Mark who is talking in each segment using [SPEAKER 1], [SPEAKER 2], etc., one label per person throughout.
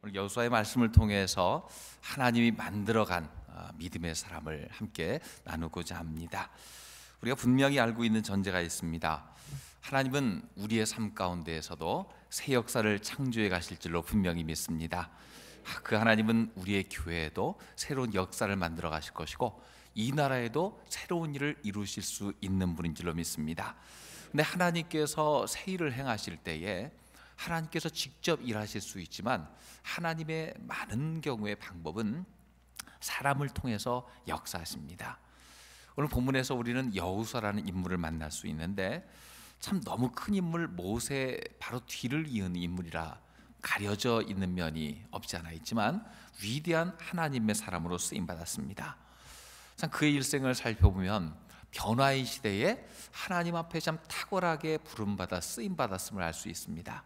[SPEAKER 1] 오늘 여호수아의 말씀을 통해서 하나님이 만들어간 믿음의 사람을 함께 나누고자 합니다. 우리가 분명히 알고 있는 전제가 있습니다. 하나님은 우리의 삶 가운데에서도 새 역사를 창조해 가실 줄로 분명히 믿습니다. 그 하나님은 우리의 교회에도 새로운 역사를 만들어 가실 것이고 이 나라에도 새로운 일을 이루실 수 있는 분인 줄로 믿습니다. 근데 하나님께서 새 일을 행하실 때에 하나님께서 직접 일하실 수 있지만 하나님의 많은 경우의 방법은 사람을 통해서 역사하십니다. 오늘 본문에서 우리는 여호수아라는 인물을 만날 수 있는데 참 너무 큰 인물 모세 바로 뒤를 이은 인물이라 가려져 있는 면이 없지 않아 있지만 위대한 하나님의 사람으로 쓰임 받았습니다. 참 그의 일생을 살펴보면 변화의 시대에 하나님 앞에 참 탁월하게 부름받아 쓰임 받았음을 알 수 있습니다.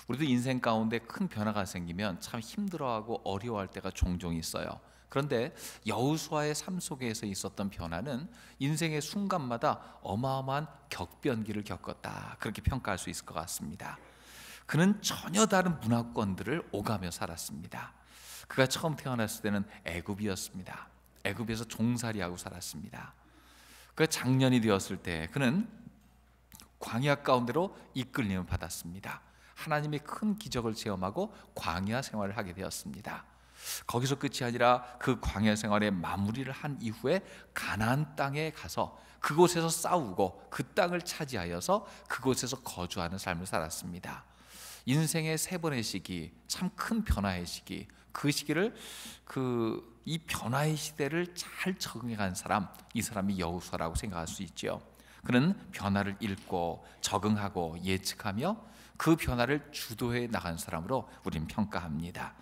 [SPEAKER 1] 우리도 인생 가운데 큰 변화가 생기면 참 힘들어하고 어려워할 때가 종종 있어요. 그런데 여호수아의 삶 속에서 있었던 변화는 인생의 순간마다 어마어마한 격변기를 겪었다, 그렇게 평가할 수 있을 것 같습니다. 그는 전혀 다른 문화권들을 오가며 살았습니다. 그가 처음 태어났을 때는 애굽이었습니다. 애굽에서 종살이하고 살았습니다. 그 장년이 되었을 때 그는 광야 가운데로 이끌림을 받았습니다. 하나님의 큰 기적을 체험하고 광야 생활을 하게 되었습니다. 거기서 끝이 아니라 그 광야 생활의 마무리를 한 이후에 가나안 땅에 가서 그곳에서 싸우고 그 땅을 차지하여서 그곳에서 거주하는 삶을 살았습니다. 인생의 세 번의 시기, 참 큰 변화의 시기, 그 시기를 이 변화의 시대를 잘 적응해간 사람, 이 사람이 여호수아라고 생각할 수 있죠. 그는 변화를 읽고 적응하고 예측하며 그 변화를 주도해 나간 사람으로 우리는 평가합니다.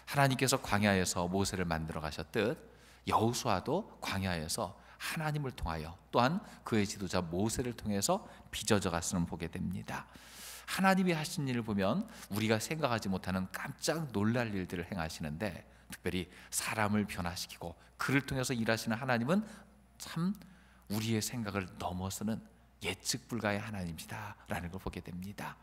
[SPEAKER 1] 하나님께서 광야에서 모세를 만들어 가셨듯 여호수아도 광야에서 하나님을 통하여 또한 그의 지도자 모세를 통해서 빚어져 갔음을 보게 됩니다. 하나님이 하신 일을 보면 우리가 생각하지 못하는 깜짝 놀랄 일들을 행하시는데 특별히 사람을 변화시키고 그를 통해서 일하시는 하나님은 참 우리의 생각을 넘어서는 예측 불가의 하나님이시다라는 걸 보게 됩니다.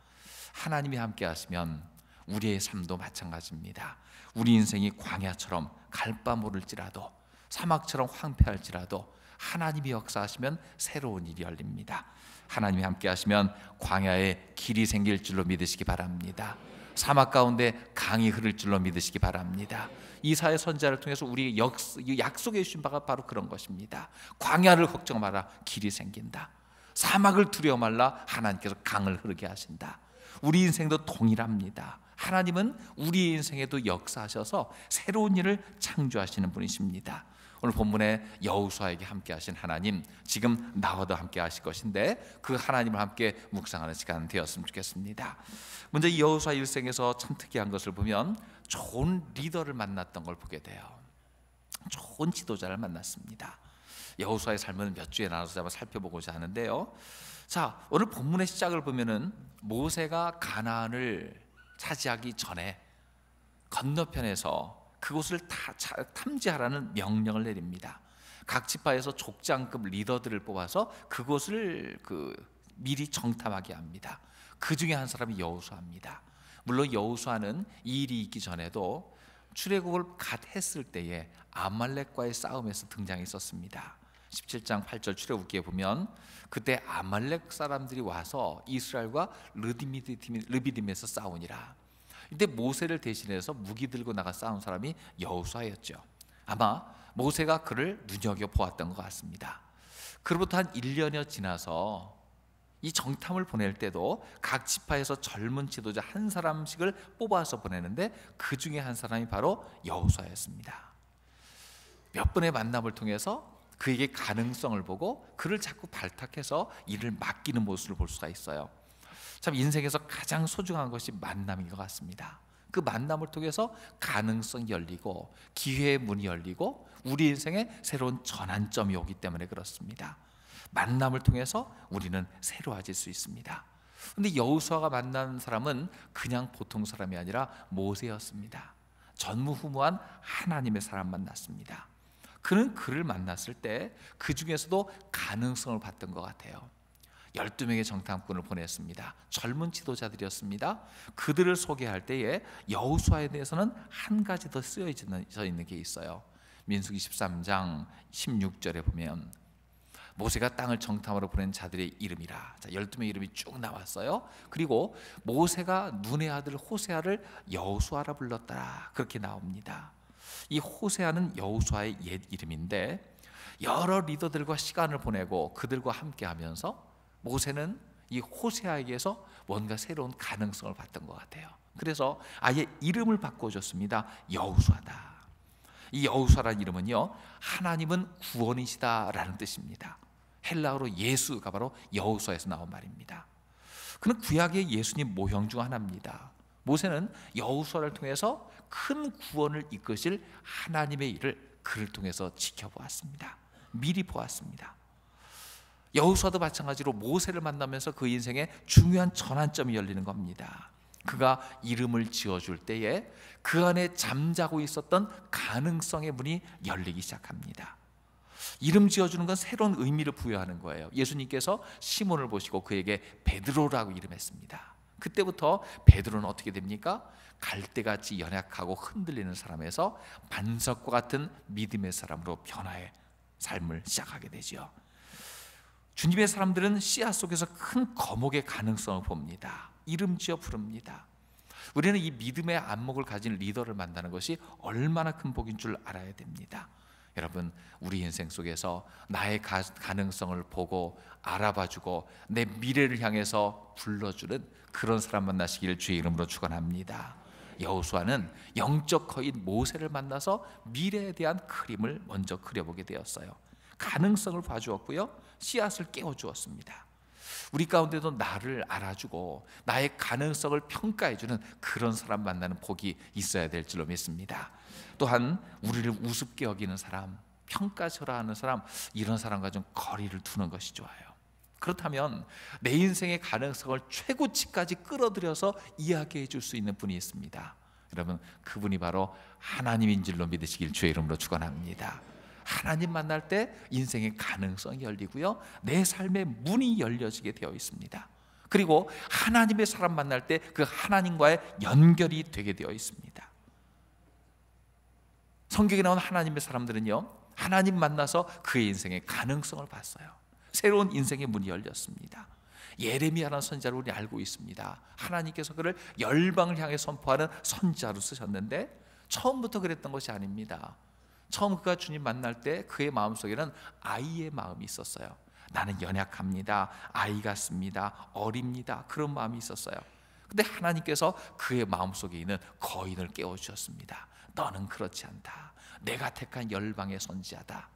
[SPEAKER 1] 하나님이 함께 하시면 우리의 삶도 마찬가지입니다. 우리 인생이 광야처럼 갈 바 모를지라도 사막처럼 황폐할지라도 하나님이 역사하시면 새로운 일이 열립니다. 하나님이 함께 하시면 광야에 길이 생길 줄로 믿으시기 바랍니다. 사막 가운데 강이 흐를 줄로 믿으시기 바랍니다. 이사야 선지자를 통해서 우리 약속해 주신 바가 바로 그런 것입니다. 광야를 걱정 마라, 길이 생긴다. 사막을 두려워 말라, 하나님께서 강을 흐르게 하신다. 우리 인생도 동일합니다. 하나님은 우리 인생에도 역사하셔서 새로운 일을 창조하시는 분이십니다. 오늘 본문에 여호수아에게 함께 하신 하나님, 지금 나와도 함께 하실 것인데 그 하나님을 함께 묵상하는 시간 되었으면 좋겠습니다. 먼저 이 여호수아 일생에서 참 특이한 것을 보면 좋은 리더를 만났던 걸 보게 돼요. 좋은 지도자를 만났습니다. 여호수아의 삶은 몇 주에 나눠서 살펴보고자 하는데요. 자, 오늘 본문의 시작을 보면은 모세가 가나안을 차지하기 전에 건너편에서 그곳을 탐지하라는 명령을 내립니다. 각 지파에서 족장급 리더들을 뽑아서 그곳을 미리 정탐하게 합니다. 그 중에 한 사람이 여호수아입니다. 물론 여호수아는 이 일이 있기 전에도 출애굽을 갓 했을 때에 아말렉과의 싸움에서 등장했었습니다. 17장 8절 출애굽기에 보면 그때 아말렉 사람들이 와서 이스라엘과 르비딤에서 싸우니라. 이때 모세를 대신해서 무기 들고 나가 싸운 사람이 여호수아였죠. 아마 모세가 그를 눈여겨보았던 것 같습니다. 그로부터 한 1년여 지나서 이 정탐을 보낼 때도 각 지파에서 젊은 지도자 한 사람씩을 뽑아서 보내는데 그 중에 한 사람이 바로 여호수아였습니다. 몇 번의 만남을 통해서 그에게 가능성을 보고 그를 자꾸 발탁해서 일을 맡기는 모습을 볼 수가 있어요. 참 인생에서 가장 소중한 것이 만남인 것 같습니다. 그 만남을 통해서 가능성이 열리고 기회의 문이 열리고 우리 인생에 새로운 전환점이 오기 때문에 그렇습니다. 만남을 통해서 우리는 새로워질 수 있습니다. 그런데 여호수아가 만난 사람은 그냥 보통 사람이 아니라 모세였습니다. 전무후무한 하나님의 사람 만났습니다. 그는 그를 만났을 때 그 중에서도 가능성을 봤던 것 같아요. 12명의 정탐꾼을 보냈습니다. 젊은 지도자들이었습니다. 그들을 소개할 때에 여호수아에 대해서는 한 가지 더 쓰여져 있는 게 있어요. 민수기 13장 16절에 보면 모세가 땅을 정탐하러 보낸 자들의 이름이라. 자, 12명의 이름이 쭉 나왔어요. 그리고 모세가 눈의 아들 호세아를 여호수아라 불렀더라, 그렇게 나옵니다. 이 호세아는 여호수아의 옛 이름인데 여러 리더들과 시간을 보내고 그들과 함께 하면서 모세는 이 호세아에게서 뭔가 새로운 가능성을 봤던 것 같아요. 그래서 아예 이름을 바꿔줬습니다. 여호수아다. 이 여호수아라는 이름은요, 하나님은 구원이시다라는 뜻입니다. 헬라어로 예수가 바로 여호수아에서 나온 말입니다. 그는 구약의 예수님 모형 중 하나입니다. 모세는 여호수아를 통해서 큰 구원을 이끄실 하나님의 일을 그를 통해서 지켜보았습니다. 미리 보았습니다. 여호수아도 마찬가지로 모세를 만나면서 그 인생에 중요한 전환점이 열리는 겁니다. 그가 이름을 지어줄 때에 그 안에 잠자고 있었던 가능성의 문이 열리기 시작합니다. 이름 지어주는 건 새로운 의미를 부여하는 거예요. 예수님께서 시몬을 보시고 그에게 베드로라고 이름했습니다. 그때부터 베드로는 어떻게 됩니까? 갈대같이 연약하고 흔들리는 사람에서 반석과 같은 믿음의 사람으로 변화해 삶을 시작하게 되죠. 주님의 사람들은 씨앗 속에서 큰 거목의 가능성을 봅니다. 이름 지어 부릅니다. 우리는 이 믿음의 안목을 가진 리더를 만나는 것이 얼마나 큰 복인 줄 알아야 됩니다. 여러분, 우리 인생 속에서 나의 가능성을 보고 알아봐주고 내 미래를 향해서 불러주는 그런 사람 만나시기를 주의 이름으로 축원합니다. 여호수아는 영적 거인 모세를 만나서 미래에 대한 그림을 먼저 그려보게 되었어요. 가능성을 봐주었고요, 씨앗을 깨워주었습니다. 우리 가운데도 나를 알아주고 나의 가능성을 평가해주는 그런 사람 만나는 복이 있어야 될 줄로 믿습니다. 또한 우리를 우습게 여기는 사람, 평가절하하는 사람, 이런 사람과 좀 거리를 두는 것이 좋아요. 그렇다면 내 인생의 가능성을 최고치까지 끌어들여서 이야기해 줄 수 있는 분이 있습니다. 여러분, 그분이 바로 하나님인 줄로 믿으시길 주의 이름으로 축원합니다. 하나님 만날 때 인생의 가능성이 열리고요, 내 삶의 문이 열려지게 되어 있습니다. 그리고 하나님의 사람 만날 때 그 하나님과의 연결이 되게 되어 있습니다. 성경에 나온 하나님의 사람들은요, 하나님 만나서 그의 인생의 가능성을 봤어요. 새로운 인생의 문이 열렸습니다. 예레미야라는 선지자를 우리 알고 있습니다. 하나님께서 그를 열방을 향해 선포하는 선지자로 쓰셨는데 처음부터 그랬던 것이 아닙니다. 처음 그가 주님 만날 때 그의 마음속에는 아이의 마음이 있었어요. 나는 연약합니다, 아이 같습니다, 어립니다, 그런 마음이 있었어요. 근데 하나님께서 그의 마음속에 있는 거인을 깨워주셨습니다. 너는 그렇지 않다. 내가 택한 열방의 선지자다.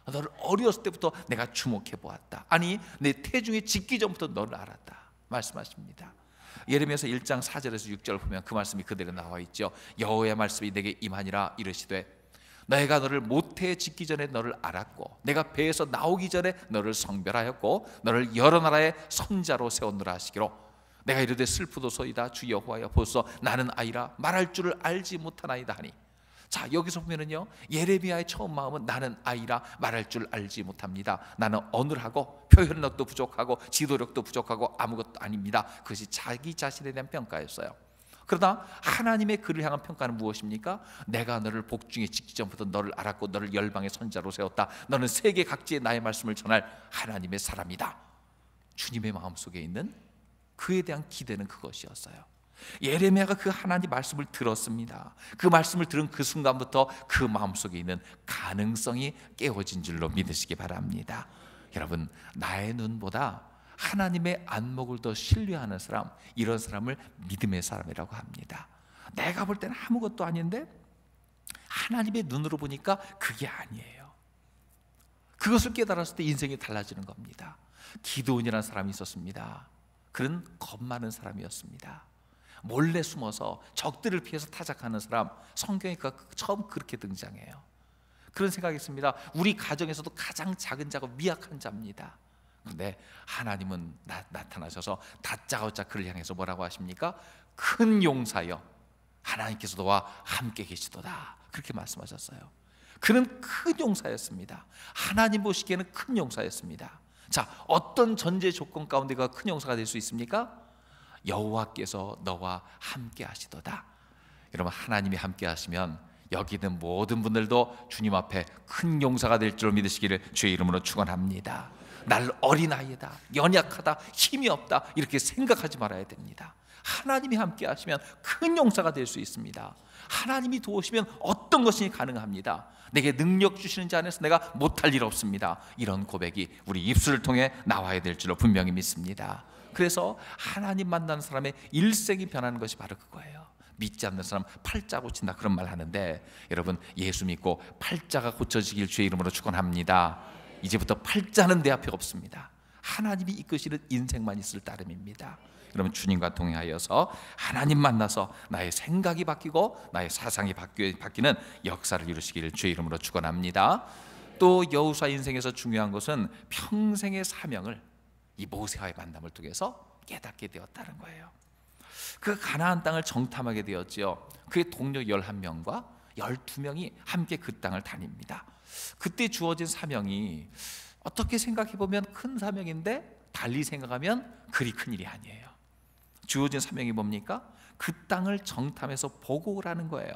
[SPEAKER 1] 너를 어렸을 때부터 내가 주목해 보았다. 아니, 내 태중에 짓기 전부터 너를 알았다 말씀하십니다. 예레미야서 1장 4절에서 6절을 보면 그 말씀이 그대로 나와 있죠. 여호와의 말씀이 내게 임하니라 이르시되 내가 너를 모태에 짓기 전에 너를 알았고 내가 배에서 나오기 전에 너를 성별하였고 너를 여러 나라의 선자로 세웠노라 하시기로 내가 이르되 슬프도소이다 주 여호와여 보소서 나는 아이라 말할 줄을 알지 못하나이다 하니. 자, 여기서 보면은요, 예레미야의 처음 마음은 나는 아이라 말할 줄 알지 못합니다. 나는 어눌하고 표현력도 부족하고 지도력도 부족하고 아무것도 아닙니다. 그것이 자기 자신에 대한 평가였어요. 그러나 하나님의 그를 향한 평가는 무엇입니까? 내가 너를 복중에 짓기 전부터 너를 알았고 너를 열방의 선자로 세웠다. 너는 세계 각지에 나의 말씀을 전할 하나님의 사람이다. 주님의 마음속에 있는 그에 대한 기대는 그것이었어요. 예레미야가 그 하나님 말씀을 들었습니다. 그 말씀을 들은 그 순간부터 그 마음속에 있는 가능성이 깨워진 줄로 믿으시기 바랍니다. 여러분, 나의 눈보다 하나님의 안목을 더 신뢰하는 사람, 이런 사람을 믿음의 사람이라고 합니다. 내가 볼 때는 아무것도 아닌데 하나님의 눈으로 보니까 그게 아니에요. 그것을 깨달았을 때 인생이 달라지는 겁니다. 기드온이라는 사람이 있었습니다. 그는 겁 많은 사람이었습니다. 몰래 숨어서 적들을 피해서 타작하는 사람, 성경에 처음 그렇게 등장해요. 그런 생각이 있습니다. 우리 가정에서도 가장 작은 자고 미약한 자입니다. 그런데 하나님은 나타나셔서 다짜고짜 그를 향해서 뭐라고 하십니까? 큰 용사여 하나님께서 너와 함께 계시도다, 그렇게 말씀하셨어요. 그는 큰 용사였습니다. 하나님 보시기에는 큰 용사였습니다. 자, 어떤 전제 조건 가운데가 큰 용사가 될 수 있습니까? 여호와께서 너와 함께 하시도다. 여러분, 하나님이 함께 하시면 여기 있는 모든 분들도 주님 앞에 큰 용사가 될 줄 믿으시기를 주의 이름으로 축원합니다. 날 어린아이다, 연약하다, 힘이 없다 이렇게 생각하지 말아야 됩니다. 하나님이 함께 하시면 큰 용사가 될 수 있습니다. 하나님이 도우시면 어떤 것이 가능합니다. 내게 능력 주시는 자 안에서 내가 못할 일 없습니다. 이런 고백이 우리 입술을 통해 나와야 될 줄로 분명히 믿습니다. 그래서 하나님 만나는 사람의 일생이 변하는 것이 바로 그거예요. 믿지 않는 사람 팔자 고친다 그런 말 하는데, 여러분 예수 믿고 팔자가 고쳐지길 주의 이름으로 축원합니다. 이제부터 팔자는 내 앞에 없습니다. 하나님이 이끄시는 인생만 있을 따름입니다. 여러분, 주님과 동행하여서 하나님 만나서 나의 생각이 바뀌고 나의 사상이 바뀌는 역사를 이루시기를 주의 이름으로 축원합니다. 또 여호수아 인생에서 중요한 것은 평생의 사명을 이 모세와의 만남을 통해서 깨닫게 되었다는 거예요. 그 가나안 땅을 정탐하게 되었지요. 그의 동료 11명과 12명이 함께 그 땅을 다닙니다. 그때 주어진 사명이 어떻게 생각해보면 큰 사명인데 달리 생각하면 그리 큰 일이 아니에요. 주어진 사명이 뭡니까? 그 땅을 정탐해서 보고 오라는 거예요.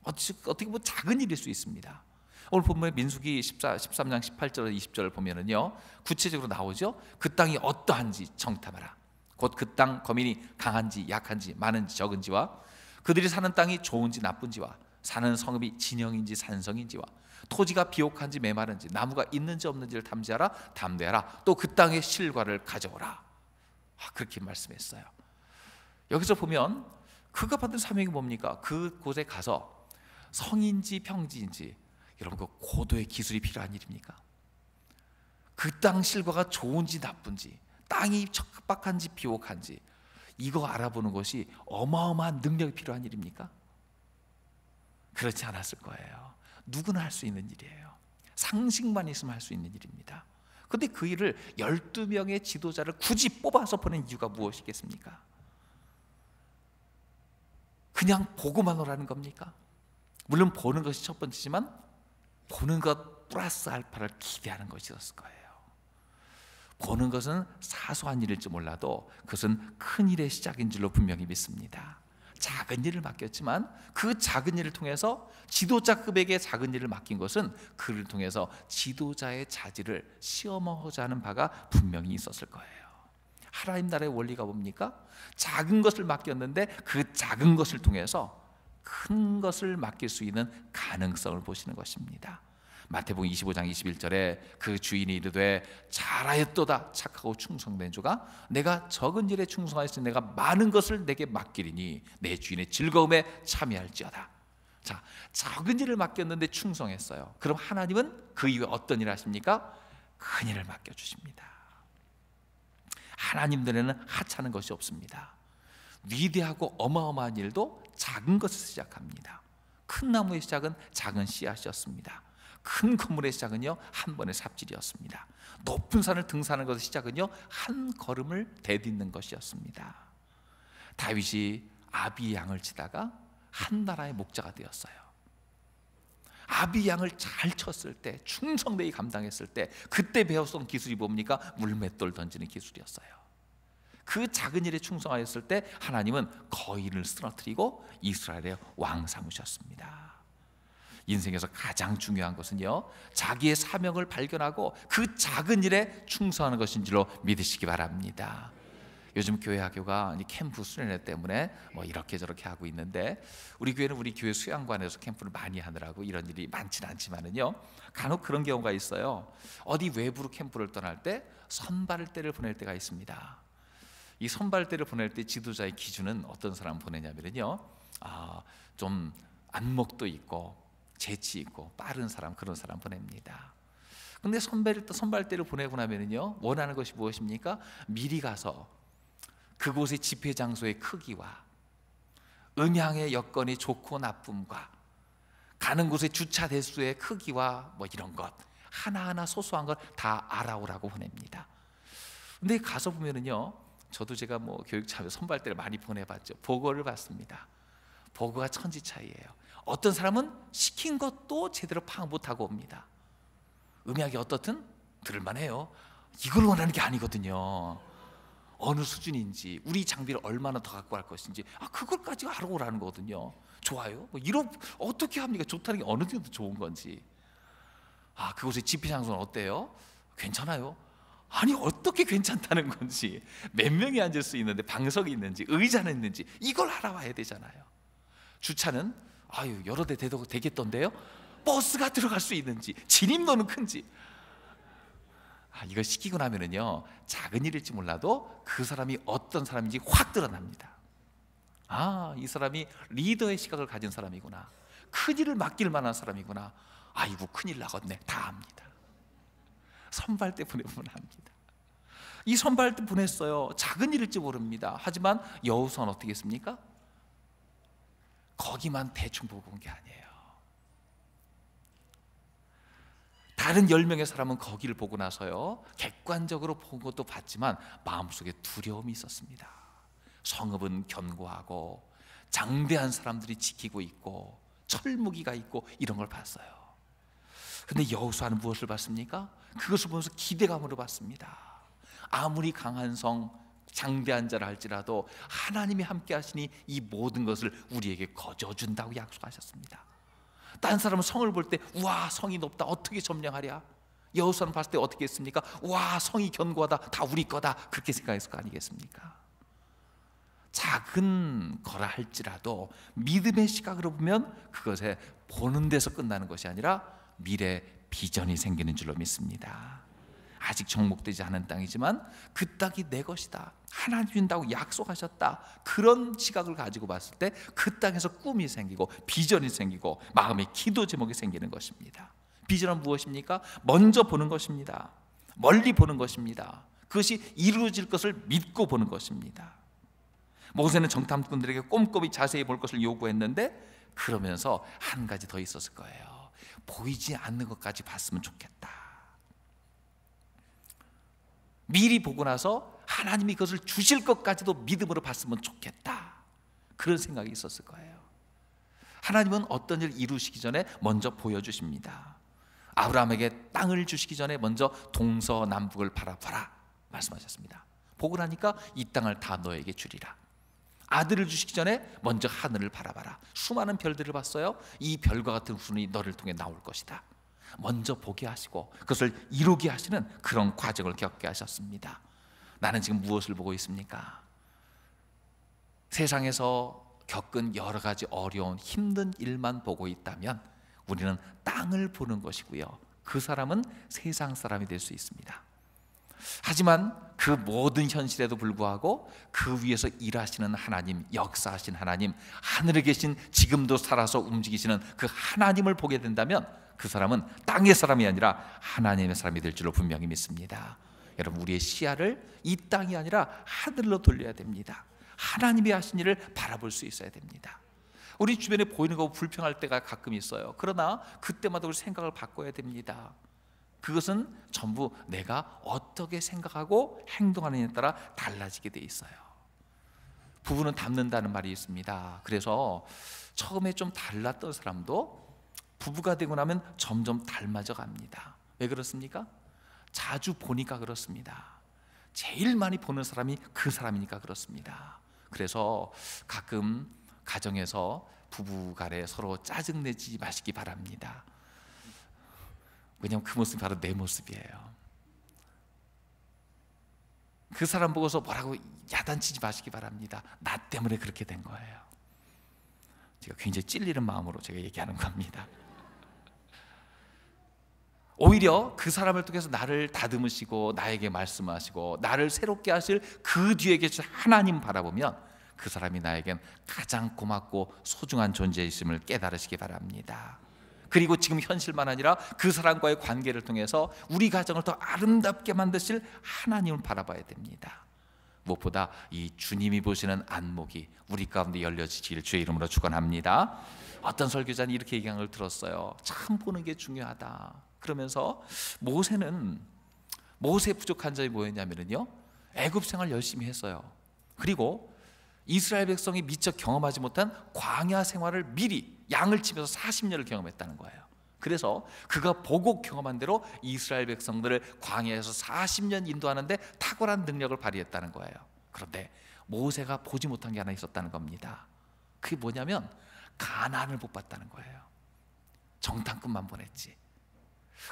[SPEAKER 1] 어떻게 보면 작은 일일 수 있습니다. 오늘 본문에 민수기 13장 18절 20절을 보면은요, 구체적으로 나오죠. 그 땅이 어떠한지 정탐하라. 곧 그 땅 거민이 강한지 약한지 많은지 적은지와 그들이 사는 땅이 좋은지 나쁜지와 사는 성읍이 진영인지 산성인지와 토지가 비옥한지 메마른지 나무가 있는지 없는지를 탐지하라. 담대하라. 또 그 땅의 실과를 가져오라. 그렇게 말씀했어요. 여기서 보면 그가 받은 사명이 뭡니까? 그곳에 가서 성인지 평지인지, 여러분 그 고도의 기술이 필요한 일입니까? 그 땅 실과가 좋은지 나쁜지, 땅이 척박한지 비옥한지 이거 알아보는 것이 어마어마한 능력이 필요한 일입니까? 그렇지 않았을 거예요. 누구나 할 수 있는 일이에요. 상식만 있으면 할 수 있는 일입니다. 그런데 그 일을 12명의 지도자를 굳이 뽑아서 보낸 이유가 무엇이겠습니까? 그냥 보고만 오라는 겁니까? 물론 보는 것이 첫 번째지만 보는 것 플러스 알파를 기대하는 것이었을 거예요. 보는 것은 사소한 일일지 몰라도 그것은 큰 일의 시작인 줄로 분명히 믿습니다. 작은 일을 맡겼지만 그 작은 일을 통해서 지도자급에게 작은 일을 맡긴 것은 그를 통해서 지도자의 자질을 시험하고자 하는 바가 분명히 있었을 거예요. 하나님 나라의 원리가 뭡니까? 작은 것을 맡겼는데 그 작은 것을 통해서 큰 것을 맡길 수 있는 가능성을 보시는 것입니다. 마태복음 25장 21절에 그 주인이 이르되 잘하였도다 착하고 충성된 주가 내가 적은 일에 충성하였으니 내가 많은 것을 내게 맡기리니 내 주인의 즐거움에 참여할지어다. 자, 적은 일을 맡겼는데 충성했어요. 그럼 하나님은 그 이후에 어떤 일을 하십니까? 큰 일을 맡겨주십니다. 하나님들에는 하찮은 것이 없습니다. 위대하고 어마어마한 일도 작은 것에서 시작합니다. 큰 나무의 시작은 작은 씨앗이었습니다. 큰 건물의 시작은요 한 번의 삽질이었습니다. 높은 산을 등산하는 것의 시작은요 한 걸음을 내딛는 것이었습니다. 다윗이 아비 양을 치다가 한 나라의 목자가 되었어요. 아비 양을 잘 쳤을 때, 충성되게 감당했을 때 그때 배웠던 기술이 뭡니까? 물맷돌 던지는 기술이었어요. 그 작은 일에 충성하였을 때 하나님은 거인을 쓰러뜨리고 이스라엘의 왕 삼으셨습니다. 인생에서 가장 중요한 것은요 자기의 사명을 발견하고 그 작은 일에 충성하는 것인 줄로 믿으시기 바랍니다. 요즘 교회 학교가 캠프 수련회 때문에 뭐 이렇게 저렇게 하고 있는데 우리 교회는 우리 교회 수양관에서 캠프를 많이 하느라고 이런 일이 많지는 않지만은요 간혹 그런 경우가 있어요. 어디 외부로 캠프를 떠날 때 선발대를 보낼 때가 있습니다. 이 선발대를 보낼 때 지도자의 기준은 어떤 사람 보내냐면요 좀 안목도 있고 재치 있고 빠른 사람, 그런 사람 보냅니다. 근데 선발대를 보내고 나면은요 원하는 것이 무엇입니까? 미리 가서 그곳의 집회 장소의 크기와 음향의 여건이 좋고 나쁨과 가는 곳의 주차 대수의 크기와 뭐 이런 것 하나하나 소소한 걸 다 알아오라고 보냅니다. 근데 가서 보면은요 저도 제가 뭐 교육차에 선발대를 많이 보내봤죠. 보고를 받습니다. 보고가 천지 차이예요. 어떤 사람은 시킨 것도 제대로 파악 못하고 옵니다. 음향이 어떻든 들을만해요. 이걸 원하는 게 아니거든요. 어느 수준인지, 우리 장비를 얼마나 더 갖고 갈 것인지, 그걸까지 알아보라는 거거든요. 좋아요? 어떻게 합니까? 좋다는 게 어느 정도 좋은 건지. 그곳의 집회 장소는 어때요? 괜찮아요? 아니, 어떻게 괜찮다는 건지, 몇 명이 앉을 수 있는데 방석이 있는지, 의자는 있는지, 이걸 알아봐야 되잖아요. 주차는 여러 대 돼도 되겠던데요? 버스가 들어갈 수 있는지, 진입로는 큰지. 이걸 시키고 나면은요, 작은 일일지 몰라도 그 사람이 어떤 사람인지 확 드러납니다. 이 사람이 리더의 시각을 가진 사람이구나, 큰 일을 맡길 만한 사람이구나, 아이고 큰일 나겠네, 다 압니다. 선발 때 보내면 합니다. 이 선발 때 보냈어요. 작은 일일지 모릅니다. 하지만 여호수아는 어떻게 했습니까? 거기만 대충 보고 온 게 아니에요. 다른 10명의 사람은 거기를 보고 나서요, 객관적으로 본 것도 봤지만 마음속에 두려움이 있었습니다. 성읍은 견고하고 장대한 사람들이 지키고 있고 철무기가 있고 이런 걸 봤어요. 근데 여호수아는 무엇을 봤습니까? 그것을 보면서 기대감으로 봤습니다. 아무리 강한 성, 장대한 자라 할지라도 하나님이 함께 하시니 이 모든 것을 우리에게 거저준다고 약속하셨습니다. 딴 사람은 성을 볼 때 우와, 성이 높다, 어떻게 점령하랴? 여호수아는 봤을 때 어떻게 했습니까? 와, 성이 견고하다, 다 우리 거다, 그렇게 생각했을 거 아니겠습니까? 작은 거라 할지라도 믿음의 시각으로 보면 그것에 보는 데서 끝나는 것이 아니라 미래 비전이 생기는 줄로 믿습니다. 아직 정복되지 않은 땅이지만 그 땅이 내 것이다, 하나님 준다고 약속하셨다, 그런 시각을 가지고 봤을 때 그 땅에서 꿈이 생기고 비전이 생기고 마음의 기도 제목이 생기는 것입니다. 비전은 무엇입니까? 먼저 보는 것입니다. 멀리 보는 것입니다. 그것이 이루어질 것을 믿고 보는 것입니다. 모세는 정탐꾼들에게 꼼꼼히 자세히 볼 것을 요구했는데, 그러면서 한 가지 더 있었을 거예요. 보이지 않는 것까지 봤으면 좋겠다. 미리 보고 나서 하나님이 그것을 주실 것까지도 믿음으로 봤으면 좋겠다, 그런 생각이 있었을 거예요. 하나님은 어떤 일을 이루시기 전에 먼저 보여주십니다. 아브라함에게 땅을 주시기 전에 먼저 동서남북을 바라보라 말씀하셨습니다. 보고 나니까 이 땅을 다 너에게 주리라. 아들을 주시기 전에 먼저 하늘을 바라봐라. 수많은 별들을 봤어요. 이 별과 같은 후손이 너를 통해 나올 것이다. 먼저 보게 하시고 그것을 이루게 하시는 그런 과정을 겪게 하셨습니다. 나는 지금 무엇을 보고 있습니까? 세상에서 겪은 여러 가지 어려운 힘든 일만 보고 있다면 우리는 땅을 보는 것이고요, 그 사람은 세상 사람이 될 수 있습니다. 하지만 그 모든 현실에도 불구하고 그 위에서 일하시는 하나님, 역사하신 하나님, 하늘에 계신 지금도 살아서 움직이시는 그 하나님을 보게 된다면 그 사람은 땅의 사람이 아니라 하나님의 사람이 될 줄로 분명히 믿습니다. 여러분, 우리의 시야를 이 땅이 아니라 하늘로 돌려야 됩니다. 하나님이 하신 일을 바라볼 수 있어야 됩니다. 우리 주변에 보이는 거 불평할 때가 가끔 있어요. 그러나 그때마다 우리 생각을 바꿔야 됩니다. 그것은 전부 내가 어떻게 생각하고 행동하느냐에 따라 달라지게 돼 있어요. 부부는 닮는다는 말이 있습니다. 그래서 처음에 좀 달랐던 사람도 부부가 되고 나면 점점 닮아져 갑니다. 왜 그렇습니까? 자주 보니까 그렇습니다. 제일 많이 보는 사람이 그 사람이니까 그렇습니다. 그래서 가끔 가정에서 부부간에 서로 짜증내지 마시기 바랍니다. 왜냐하면 그 모습이 바로 내 모습이에요. 그 사람 보고서 뭐라고 야단치지 마시기 바랍니다. 나 때문에 그렇게 된 거예요. 제가 굉장히 찔리는 마음으로 제가 얘기하는 겁니다. 오히려 그 사람을 통해서 나를 다듬으시고 나에게 말씀하시고 나를 새롭게 하실 그 뒤에 계신 하나님 바라보면 그 사람이 나에겐 가장 고맙고 소중한 존재이심을 깨달으시기 바랍니다. 그리고 지금 현실만 아니라 그 사람과의 관계를 통해서 우리 가정을 더 아름답게 만드실 하나님을 바라봐야 됩니다. 무엇보다 이 주님이 보시는 안목이 우리 가운데 열려지기를 주의 이름으로 축원합니다. 어떤 설교자는 이렇게 얘기한 걸 들었어요. 참 보는 게 중요하다. 그러면서 모세 부족한 점이 뭐였냐면요, 애굽 생활 열심히 했어요. 그리고 이스라엘 백성이 미처 경험하지 못한 광야 생활을 미리 양을 치면서 40년을 경험했다는 거예요. 그래서 그가 보고 경험한 대로 이스라엘 백성들을 광야에서 40년 인도하는데 탁월한 능력을 발휘했다는 거예요. 그런데 모세가 보지 못한 게 하나 있었다는 겁니다. 그게 뭐냐면 가나안을 못 봤다는 거예요. 정탐꾼만 보냈지.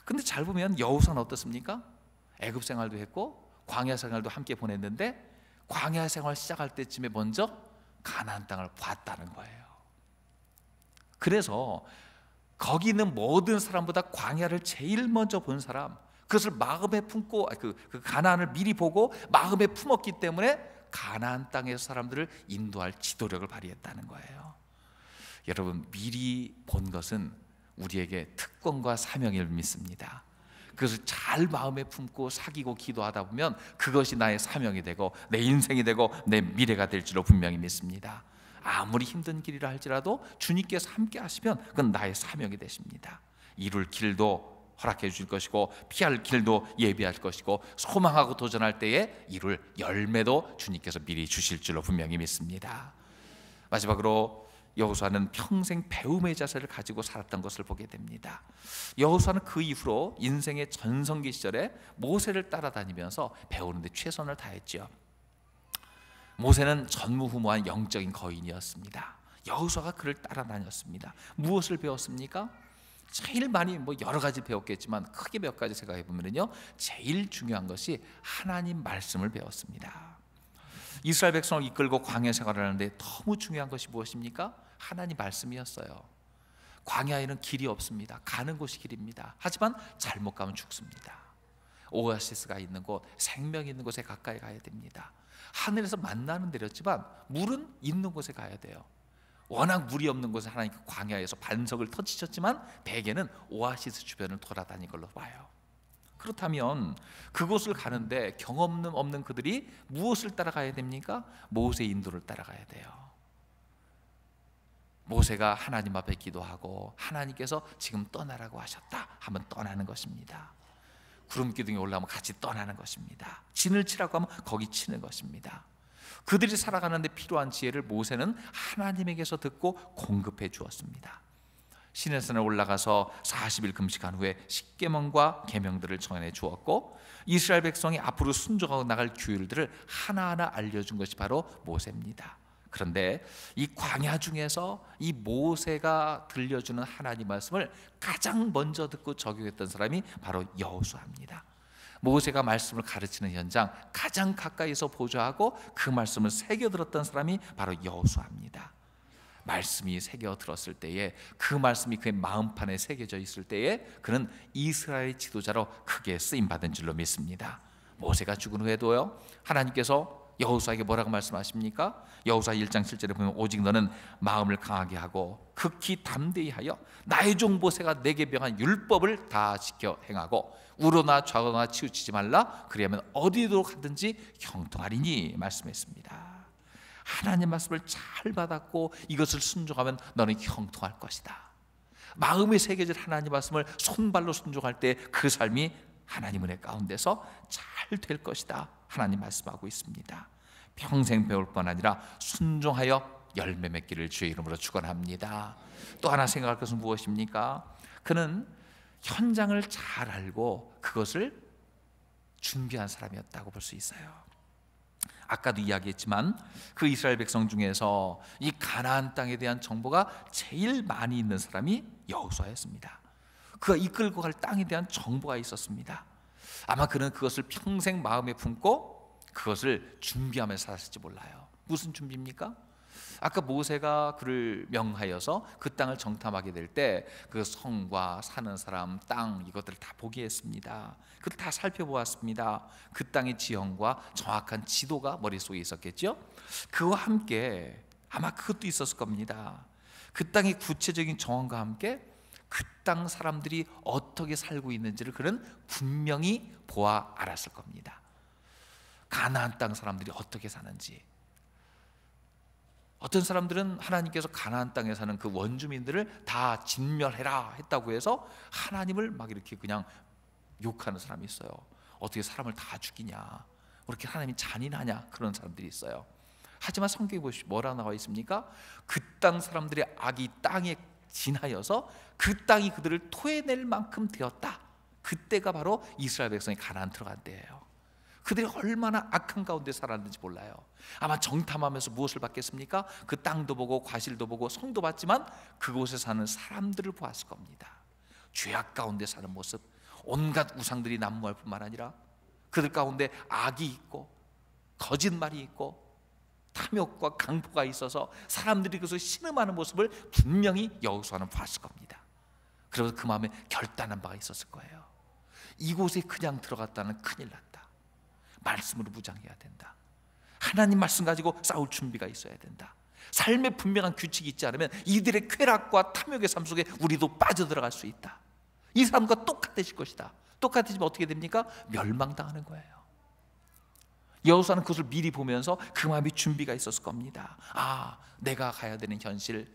[SPEAKER 1] 근데 잘 보면 여호수아는 어떻습니까? 애굽 생활도 했고 광야 생활도 함께 보냈는데 광야 생활 시작할 때쯤에 먼저 가나안 땅을 봤다는 거예요. 그래서 거기 있는 모든 사람보다 광야를 제일 먼저 본 사람, 그것을 마음에 품고 그 가나안을 미리 보고 마음에 품었기 때문에 가나안 땅의 사람들을 인도할 지도력을 발휘했다는 거예요. 여러분, 미리 본 것은 우리에게 특권과 사명을 믿습니다. 그것을 잘 마음에 품고 사귀고 기도하다 보면 그것이 나의 사명이 되고 내 인생이 되고 내 미래가 될 줄로 분명히 믿습니다. 아무리 힘든 길이라 할지라도 주님께서 함께 하시면 그건 나의 사명이 되십니다. 이룰 길도 허락해 주실 것이고 피할 길도 예비할 것이고 소망하고 도전할 때에 이룰 열매도 주님께서 미리 주실 줄로 분명히 믿습니다. 마지막으로 여호수아는 평생 배움의 자세를 가지고 살았던 것을 보게 됩니다. 여호수아는 그 이후로 인생의 전성기 시절에 모세를 따라다니면서 배우는 데 최선을 다했죠. 모세는 전무후무한 영적인 거인이었습니다. 여호수아가 그를 따라다녔습니다. 무엇을 배웠습니까? 제일 많이 여러 가지 배웠겠지만 크게 몇 가지 생각해 보면요, 제일 중요한 것이 하나님 말씀을 배웠습니다. 이스라엘 백성을 이끌고 광야 생활을 하는데 너무 중요한 것이 무엇입니까? 하나님 말씀이었어요. 광야에는 길이 없습니다. 가는 곳이 길입니다. 하지만 잘못 가면 죽습니다. 오아시스가 있는 곳, 생명이 있는 곳에 가까이 가야 됩니다. 하늘에서 만나는 데였지만 물은 있는 곳에 가야 돼요. 워낙 물이 없는 곳에 하나님께 광야에서 반석을 터치셨지만 대개는 오아시스 주변을 돌아다닌 걸로 봐요. 그렇다면 그곳을 가는데 경험 없는 그들이 무엇을 따라가야 됩니까? 모세의 인도를 따라가야 돼요. 모세가 하나님 앞에 기도하고 하나님께서 지금 떠나라고 하셨다 하면 떠나는 것입니다. 구름 기둥에 올라오면 같이 떠나는 것입니다. 진을 치라고 하면 거기 치는 것입니다. 그들이 살아가는데 필요한 지혜를 모세는 하나님에게서 듣고 공급해 주었습니다. 시내산에 올라가서 40일 금식한 후에 십계명과 계명들을 전해 주었고 이스라엘 백성이 앞으로 순종하고 나갈 규율들을 하나하나 알려준 것이 바로 모세입니다. 그런데 이 광야 중에서 이 모세가 들려주는 하나님 말씀을 가장 먼저 듣고 적용했던 사람이 바로 여호수아입니다. 모세가 말씀을 가르치는 현장 가장 가까이서 보좌하고 그 말씀을 새겨 들었던 사람이 바로 여호수아입니다. 말씀이 새겨 들었을 때에 그 말씀이 그의 마음판에 새겨져 있을 때에 그는 이스라엘의 지도자로 크게 쓰임 받은 줄로 믿습니다. 모세가 죽은 후에도요, 하나님께서 여호수아에게 뭐라고 말씀하십니까? 여호수아 1장 7절에 보면 오직 너는 마음을 강하게 하고 극히 담대히 하여 나의 종 모세가 내게 명한 율법을 다 지켜 행하고 우로나 좌로나 치우치지 말라. 그리하면 어디로 가든지 형통하리니 말씀했습니다. 하나님 말씀을 잘 받았고 이것을 순종하면 너는 형통할 것이다. 마음에 새겨질 하나님 말씀을 손발로 순종할 때 그 삶이 하나님 은혜 가운데서 잘 될 것이다. 하나님 말씀하고 있습니다. 평생 배울 뿐 아니라 순종하여 열매 맺기를 주의 이름으로 축원합니다. 또 하나 생각할 것은 무엇입니까? 그는 현장을 잘 알고 그것을 준비한 사람이었다고 볼 수 있어요. 아까도 이야기했지만 그 이스라엘 백성 중에서 이 가나안 땅에 대한 정보가 제일 많이 있는 사람이 여호수아였습니다. 그가 이끌고 갈 땅에 대한 정보가 있었습니다. 아마 그는 그것을 평생 마음에 품고 그것을 준비하면서 살았을지 몰라요. 무슨 준비입니까? 아까 모세가 그를 명하여서 그 땅을 정탐하게 될 때 그 성과 사는 사람, 땅 이것들을 다 보게 했습니다. 그걸 다 살펴보았습니다. 그 땅의 지형과 정확한 지도가 머릿속에 있었겠죠. 그와 함께 아마 그것도 있었을 겁니다. 그 땅의 구체적인 정황과 함께 그 땅 사람들이 어떻게 살고 있는지를 그는 분명히 보아 알았을 겁니다. 가나안 땅 사람들이 어떻게 사는지. 어떤 사람들은 하나님께서 가나안 땅에 사는 그 원주민들을 다 진멸해라 했다고 해서 하나님을 막 이렇게 그냥 욕하는 사람이 있어요. 어떻게 사람을 다 죽이냐, 그렇게 하나님이 잔인하냐, 그런 사람들이 있어요. 하지만 성경에 보시면 뭐라 나와 있습니까? 그 땅 사람들의 악이 땅에 지나여서 그 땅이 그들을 토해낼 만큼 되었다. 그때가 바로 이스라엘 백성이 가나안 들어간 때예요. 그들이 얼마나 악한 가운데 살았는지 몰라요. 아마 정탐하면서 무엇을 봤겠습니까? 그 땅도 보고 과실도 보고 성도 봤지만 그곳에 사는 사람들을 보았을 겁니다. 죄악 가운데 사는 모습, 온갖 우상들이 난무할 뿐만 아니라 그들 가운데 악이 있고 거짓말이 있고 탐욕과 강포가 있어서 사람들이 그것을 신음하는 모습을 분명히 여호수아는 봤을 겁니다. 그래서 그 마음에 결단한 바가 있었을 거예요. 이곳에 그냥 들어갔다는 큰일 났다. 말씀으로 무장해야 된다. 하나님 말씀 가지고 싸울 준비가 있어야 된다. 삶에 분명한 규칙이 있지 않으면 이들의 쾌락과 탐욕의 삶 속에 우리도 빠져들어갈 수 있다. 이 사람과 똑같아질 것이다. 똑같아지면 어떻게 됩니까? 멸망당하는 거예요. 여호수아는 그것을 미리 보면서 그 마음이 준비가 있었을 겁니다. 아, 내가 가야 되는 현실,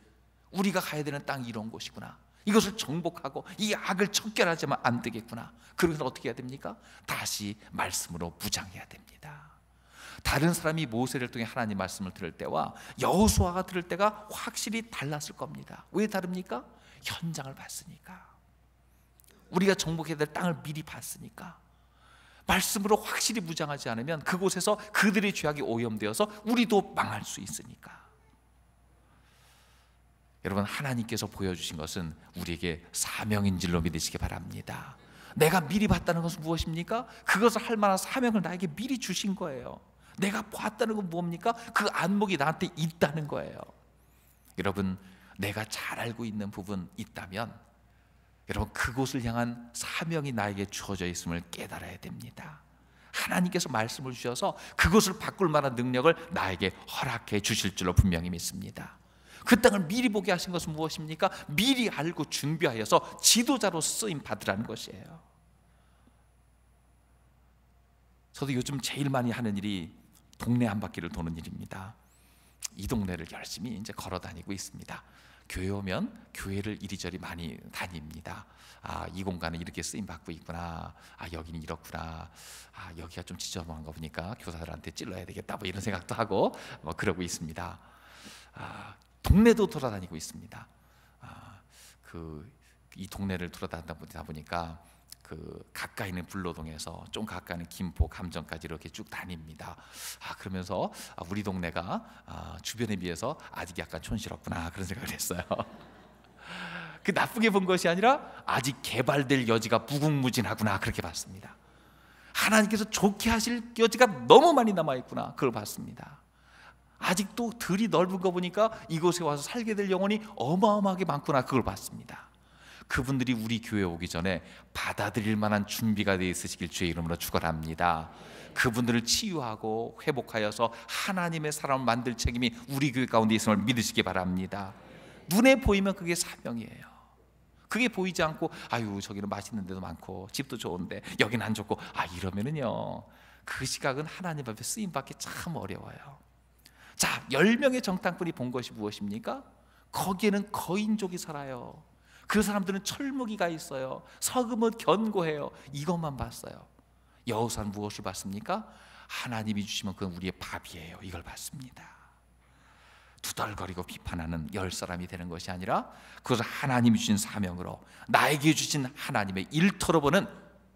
[SPEAKER 1] 우리가 가야 되는 땅이 이런 곳이구나. 이것을 정복하고 이 악을 척결하지만 안 되겠구나. 그래서 어떻게 해야 됩니까? 다시 말씀으로 무장해야 됩니다. 다른 사람이 모세를 통해 하나님 말씀을 들을 때와 여호수아가 들을 때가 확실히 달랐을 겁니다. 왜 다릅니까? 현장을 봤으니까. 우리가 정복해야 될 땅을 미리 봤으니까. 말씀으로 확실히 무장하지 않으면 그곳에서 그들의 죄악이 오염되어서 우리도 망할 수 있으니까. 여러분, 하나님께서 보여주신 것은 우리에게 사명인 줄로 믿으시기 바랍니다. 내가 미리 봤다는 것은 무엇입니까? 그것을 할 만한 사명을 나에게 미리 주신 거예요. 내가 봤다는 건 뭡니까? 그 안목이 나한테 있다는 거예요. 여러분, 내가 잘 알고 있는 부분 있다면 여러분, 그곳을 향한 사명이 나에게 주어져 있음을 깨달아야 됩니다. 하나님께서 말씀을 주셔서 그것을 바꿀 만한 능력을 나에게 허락해 주실 줄로 분명히 믿습니다. 그 땅을 미리 보게 하신 것은 무엇입니까? 미리 알고 준비하여서 지도자로 쓰임 받으라는 것이에요. 저도 요즘 제일 많이 하는 일이 동네 한 바퀴를 도는 일입니다. 이 동네를 열심히 이제 걸어 다니고 있습니다. 교회 오면 교회를 이리저리 많이 다닙니다. 아, 이 공간은 이렇게 쓰임 받고 있구나. 아, 여기는 이렇구나. 아, 여기가 좀 지저분한 거 보니까 교사들한테 찔러야 되겠다. 뭐 이런 생각도 하고 그러고 있습니다. 아, 동네도 돌아다니고 있습니다. 이 동네를 돌아다니다 보니까 그 가까이 있는 불로동에서 좀 가까이 있는 김포, 감정까지 이렇게 쭉 다닙니다. 그러면서 우리 동네가 주변에 비해서 아직 약간 촌스럽구나 그런 생각을 했어요. 그 나쁘게 본 것이 아니라 아직 개발될 여지가 무궁무진하구나 그렇게 봤습니다. 하나님께서 좋게 하실 여지가 너무 많이 남아있구나 그걸 봤습니다. 아직도 들이 넓은 거 보니까 이곳에 와서 살게 될 영혼이 어마어마하게 많구나 그걸 봤습니다. 그분들이 우리 교회에 오기 전에 받아들일 만한 준비가 되어 있으시길 주의 이름으로 축원합니다. 그분들을 치유하고 회복하여서 하나님의 사람을 만들 책임이 우리 교회 가운데 있음을 믿으시기 바랍니다. 눈에 보이면 그게 사명이에요. 그게 보이지 않고 아유 저기는 맛있는 데도 많고 집도 좋은데 여기는 안 좋고 이러면은요 그 시각은 하나님 앞에 쓰임받기 참 어려워요. 자, 10명의 정탐꾼이 본 것이 무엇입니까? 거기에는 거인족이 살아요. 그 사람들은 철무기가 있어요. 서금은 견고해요. 이것만 봤어요. 여호수아는 무엇을 봤습니까? 하나님이 주시면 그건 우리의 밥이에요. 이걸 봤습니다. 투덜거리고 비판하는 10사람이 되는 것이 아니라 그것을 하나님이 주신 사명으로 나에게 주신 하나님의 일터로 보는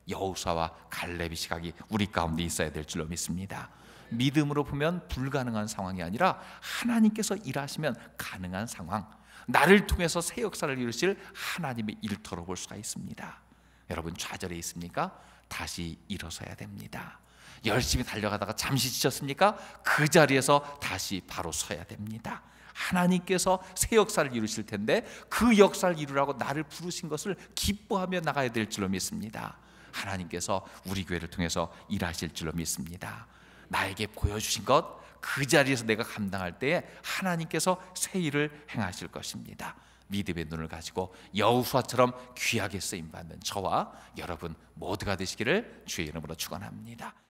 [SPEAKER 1] 여호수아와 갈렙의 시각이 우리 가운데 있어야 될 줄로 믿습니다. 믿음으로 보면 불가능한 상황이 아니라 하나님께서 일하시면 가능한 상황, 나를 통해서 새 역사를 이루실 하나님의 일터로 볼 수가 있습니다. 여러분 좌절해 있습니까? 다시 일어서야 됩니다. 열심히 달려가다가 잠시 지쳤습니까? 그 자리에서 다시 바로 서야 됩니다. 하나님께서 새 역사를 이루실 텐데 그 역사를 이루라고 나를 부르신 것을 기뻐하며 나가야 될 줄로 믿습니다. 하나님께서 우리 교회를 통해서 일하실 줄로 믿습니다. 나에게 보여주신 것 그 자리에서 내가 감당할 때에 하나님께서 새 일을 행하실 것입니다. 믿음의 눈을 가지고 여호수아처럼 귀하게 쓰임받는 저와 여러분 모두가 되시기를 주의 이름으로 축원합니다.